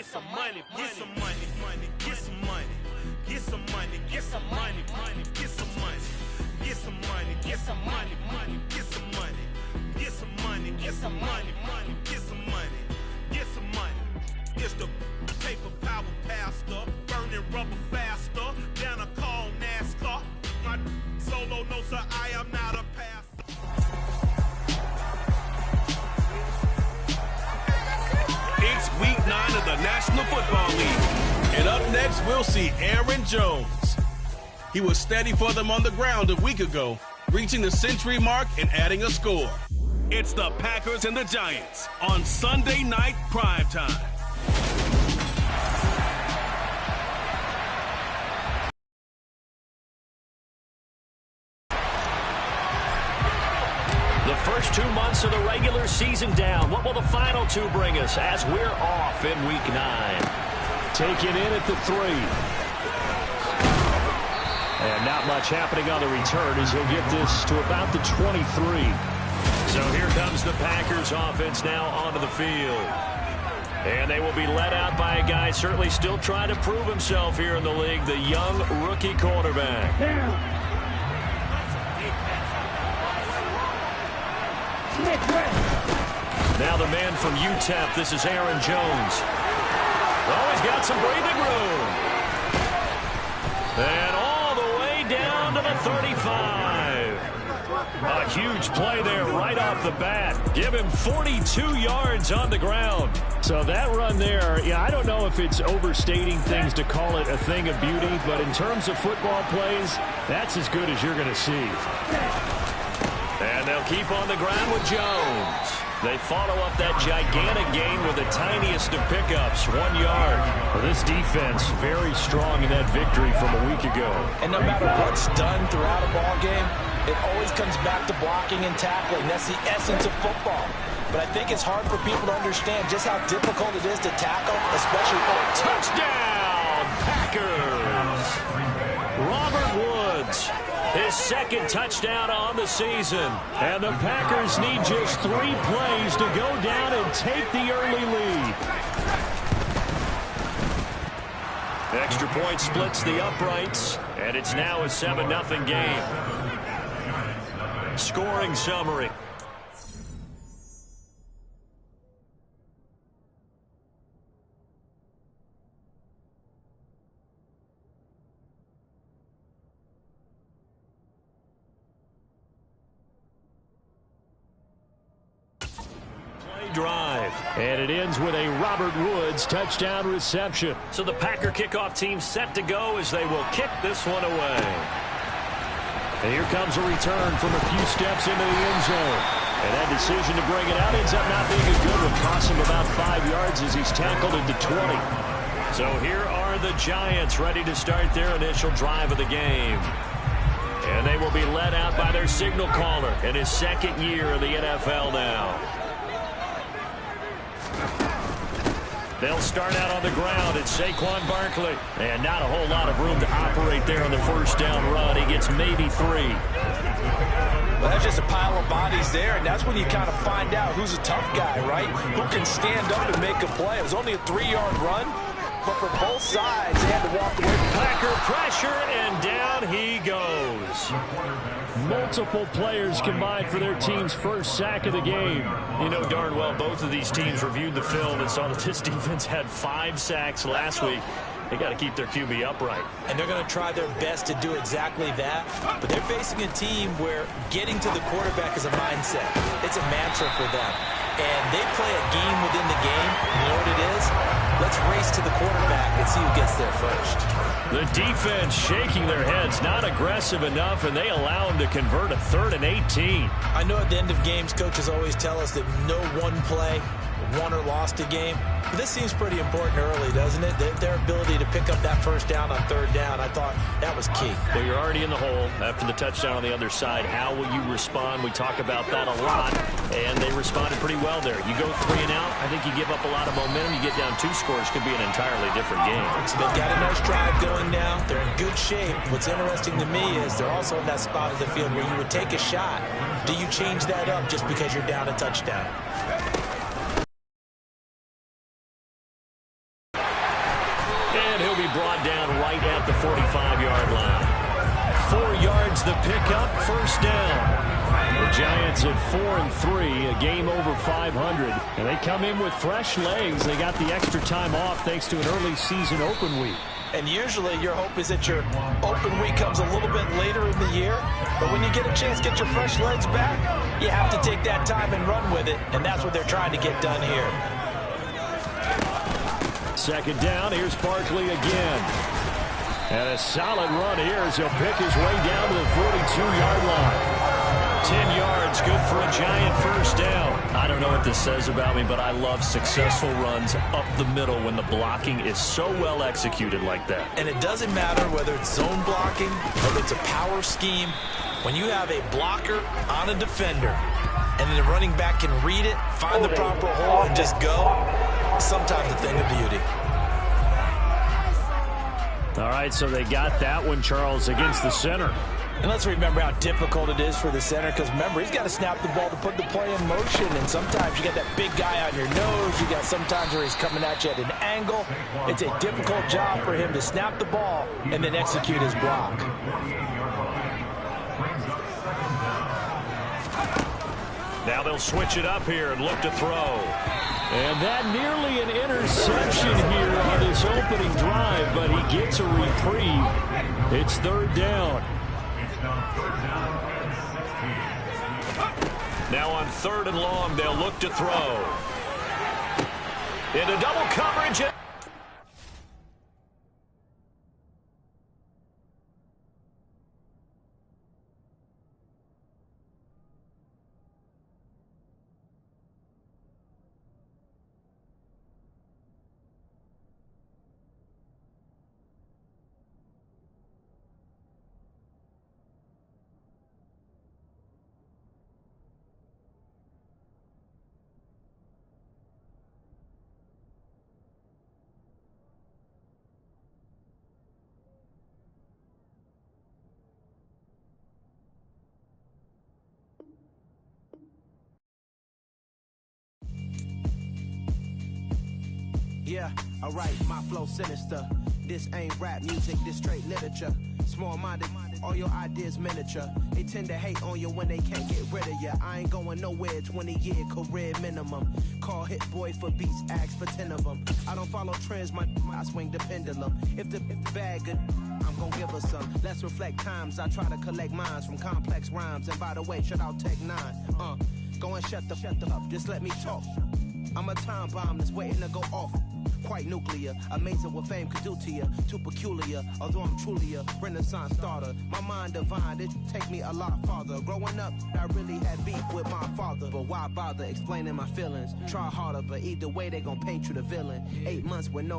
get some money, get some money, get some money, get some money, get some money, get some money, get some money, get some money, get some money, get some money, get some money, get some money, get some money. It's the paper power pastor, burning rubber faster than a call NASCAR. My solo no sir, I am not a pastor. It's week 9 of the National Football League. And up next, we'll see Aaron Jones. He was steady for them on the ground a week ago, reaching the century mark and adding a score. It's the Packers and the Giants on Sunday night primetime. The first 2 months of the regular season down. What will the final 2 bring us as we're off in week 9? Taken in at the 3. And not much happening on the return as he'll get this to about the 23. So here comes the Packers offense now onto the field. And they will be led out by a guy certainly still trying to prove himself here in the league, the young rookie quarterback. Now the man from UTEP, this is Aaron Jones. Oh, he's got some breathing room. And all the way down to the 35. A huge play there right off the bat. Give him 42 yards on the ground. So that run there, yeah, I don't know if it's overstating things to call it a thing of beauty, but in terms of football plays, that's as good as you're going to see. And they'll keep on the ground with Jones. They follow up that gigantic gain with the tiniest of pickups, 1 yard. Well, this defense very strong in that victory from a week ago. And no matter what's done throughout a ball game, it always comes back to blocking and tackling. That's the essence of football. But I think it's hard for people to understand just how difficult it is to tackle, especially on touchdown, Packers. Robert Woods. His second touchdown on the season. And the Packers need just 3 plays to go down and take the early lead. Extra point splits the uprights, and it's now a 7-0 game. Scoring summary. Drive, and it ends with a Robert Woods touchdown reception. So the Packer kickoff team set to go as they will kick this one away. And here comes a return from a few steps into the end zone. And that decision to bring it out ends up not being a good one. Costs him about 5 yards as he's tackled into 20. So here are the Giants ready to start their initial drive of the game. And they will be led out by their signal caller in his second year in the NFL now. They'll start out on the ground. It's Saquon Barkley. And not a whole lot of room to operate there on the first down run. He gets maybe 3. Well, that's just a pile of bodies there, and that's when you kind of find out who's a tough guy, right? Who can stand up and make a play. It was only a 3-yard run, but for both sides, they had to walk away. Packer pressure, and down he goes. Multiple players combined for their team's first sack of the game. You know darn well both of these teams reviewed the film and saw that this defense had 5 sacks last week. They got to keep their QB upright. And they're going to try their best to do exactly that. But they're facing a team where getting to the quarterback is a mindset. It's a mantra for them. And they play a game within the game. You know what it is? Let's race to the quarterback and see who gets there first. The defense shaking their heads, not aggressive enough, and they allow them to convert a 3rd and 18. I know at the end of games, coaches always tell us that no one play won or lost a game. But this seems pretty important early, doesn't it? Their ability to pick up that first down on 3rd down, I thought that was key. Well, you're already in the hole after the touchdown on the other side. How will you respond? We talk about that a lot, and they responded pretty well there. You go 3 and out, I think you give up a lot of momentum. You get down 2 scores, could be an entirely different game. So they've got a nice drive going now. They're in good shape. What's interesting to me is they're also in that spot of the field where you would take a shot. Do you change that up just because you're down a touchdown? 45-yard line. 4 yards the pickup, first down. The Giants at 4-3, a game over 500. And they come in with fresh legs. They got the extra time off thanks to an early season open week. And usually your hope is that your open week comes a little bit later in the year. But when you get a chance to get your fresh legs back, you have to take that time and run with it. And that's what they're trying to get done here. Second down, here's Barkley again. And a solid run here as he'll pick his way down to the 42-yard line. 10 yards, good for a Giant first down. I don't know what this says about me, but I love successful runs up the middle when the blocking is so well executed like that. And it doesn't matter whether it's zone blocking, whether it's a power scheme. When you have a blocker on a defender, and then the running back can read it, find the proper hole, and just go, sometimes a thing of beauty. All right, so they got that one, Charles, against the center. And let's remember how difficult it is for the center, because remember, he's got to snap the ball to put the play in motion, and sometimes you got that big guy on your nose. You got sometimes where he's coming at you at an angle. It's a difficult job for him to snap the ball and then execute his block. Now they'll switch it up here and look to throw. And that nearly an interception here on his opening drive, but he gets a reprieve. It's third down. Now on 3rd and long, they'll look to throw. Into double coverage. Yeah, alright, my flow sinister. This ain't rap music, this straight literature. Small-minded, all your ideas miniature. They tend to hate on you when they can't get rid of you. I ain't going nowhere, 20-year career minimum. Call Hit Boy for beats, ask for 10 of them. I don't follow trends, I swing the pendulum. If the bag good, I'm gonna give her some. Let's reflect times, I try to collect minds from complex rhymes. And by the way, shout out Tech 9. Go and shut the up, just let me talk. I'm a time bomb that's waiting to go off. Quite nuclear, amazing what fame could do to you. Too peculiar, although I'm truly a renaissance starter. My mind divine, it take me a lot farther. Growing up, I really had beef with my father. But why bother explaining my feelings? Try harder, but either way they gon' paint you the villain. 8 months with no